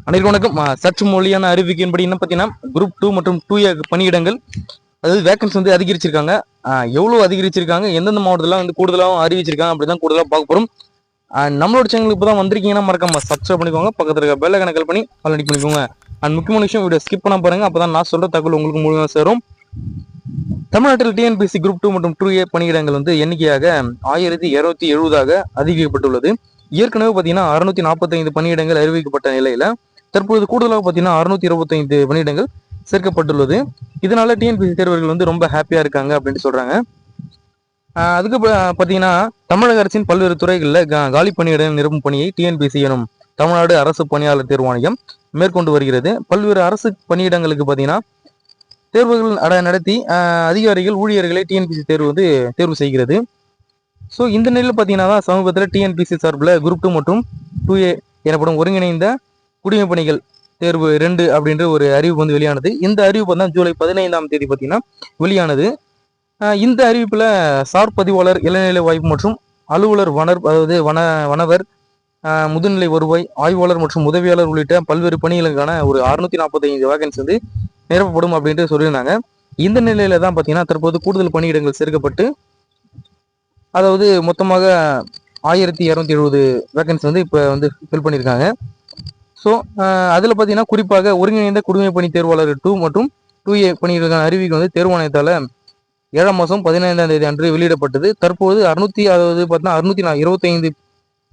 அனைவருக்கும் வணக்கம். சற்று மொழியான அறிவிக்கையின்படி என்ன பார்த்தீங்கன்னா குரூப் 2 மற்றும் 2A பணியிடங்கள் அதாவது வேகன்சி வந்து அதிகரிச்சிருக்காங்க. எவ்வளோ அதிகரிச்சிருக்காங்க, எந்தெந்த மாவட்டத்தில் வந்து கூடுதலாகவும் அறிவிச்சிருக்காங்க அப்படிதான் கூடுதலாக பார்க்க போகிறோம். நம்மளோட சேனலுக்கு இப்போ தான் வந்திருக்கீங்கன்னா மறக்காம சப்ஸ்கிரைப் பண்ணிக்கோங்க, பக்கத்தில் இருக்க பெல் ஐகானை கிளிக் பண்ணி ஆல்ரெடி பண்ணிக்கோங்க. அண்ட் முக்கியமான விஷயம், வீடியோ ஸ்கிப் பண்ண பாருங்க, அப்போ தான் நான் சொல்கிற தகவல் உங்களுக்கு முழுமையாக சேரும். தமிழ்நாட்டில் டிஎன்பிஎஸ்சி குரூப் 2 மற்றும் 2A பணியிடங்கள் வந்து எண்ணிக்கையாக 1270 அதிகரிக்கப்பட்டுள்ளது. ஏற்கனவே பார்த்தீங்கன்னா 645 பணியிடங்கள் அறிவிக்கப்பட்ட நிலையில தற்பொழுது கூடுதலாக பார்த்தீங்கன்னா 625 பணியிடங்கள் சேர்க்கப்பட்டுள்ளது. இதனால டிஎன்பிஎஸ்சி தேர்வர்கள் வந்து ரொம்ப ஹாப்பியா இருக்காங்க அப்படின்னு சொல்றாங்க. அதுக்கு பார்த்தீங்கன்னா தமிழக அரசின் பல்வேறு துறைகளில் காலி பணியிடம் நிரப்பும் பணியை டிஎன்பிஎஸ்சி எனும் தமிழ்நாடு அரசு பணியாளர் தேர்வாணையம் மேற்கொண்டு வருகிறது. பல்வேறு அரசு பணியிடங்களுக்கு பார்த்தீங்கன்னா தேர்வுகள் நடத்தி அதிகாரிகள் ஊழியர்களை டிஎன்பிஎஸ்சி தேர்வு செய்கிறது. ஸோ இந்த நிலையில் பார்த்தீங்கன்னா சமீபத்தில் டிஎன்பிஎஸ்சி சார்பில் குரூப் 2 மற்றும் 2A எனப்படும் ஒருங்கிணைந்த குடிமைப் பணிகள் தேர்வு 2 அப்படின்ற ஒரு அறிவிப்பு வந்து வெளியானது. இந்த அறிவிப்பு தான் ஜூலை 15ஆம் தேதி பார்த்தீங்கன்னா வெளியானது. இந்த அறிவிப்பில் சார் பதிவாளர், இளநிலை வாய்ப்பு மற்றும் அலுவலர் வனவர், முதுநிலை வருவாய் ஆய்வாளர் மற்றும் உதவியாளர் உள்ளிட்ட பல்வேறு பணிகளுக்கான ஒரு 645 வேகன்சி வந்து நிரப்பப்படும் அப்படின்ட்டு சொல்லியிருந்தாங்க. இந்த நிலையில தான் பார்த்தீங்கன்னா தற்போது கூடுதல் பணியிடங்கள் சேர்க்கப்பட்டு அதாவது மொத்தமாக 1270 வேகன்சி வந்து இப்போ வந்து ஃபில் பண்ணியிருக்காங்க. ஸோ அதில் பார்த்தீங்கன்னா குறிப்பாக ஒருங்கிணைந்த குடிமைப் பணி தேர்வாளர் 2 மற்றும் 2A பணிகளுக்கான அறிவிக்கை வந்து தேர்வாணையத்தால் 7ஆம் மாதம் 15ஆம் தேதி அன்று வெளியிடப்பட்டது. தற்போது 625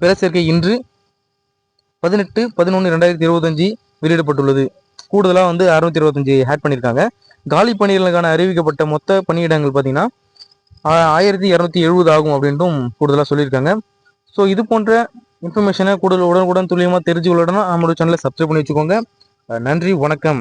பிற சேர்க்கை இன்று 18/11/2025 வெளியிடப்பட்டுள்ளது. கூடுதலாக வந்து 625 ஆட் பண்ணியிருக்காங்க. காலி பணிகளுக்கான அறிவிக்கப்பட்ட மொத்த பணியிடங்கள் பார்த்தீங்கன்னா 1270 ஆகும் அப்படின்ட்டும் கூடுதலாக சொல்லியிருக்காங்க. ஸோ இது போன்ற இன்ஃபர்மேஷனை உடனுக்குடன் துல்லியமாக தெரிஞ்சு கொள்ளணும்னா நம்மளோட சேனலை சப்ஸ்கிரைப் பண்ணி வச்சுக்கோங்க. நன்றி, வணக்கம்.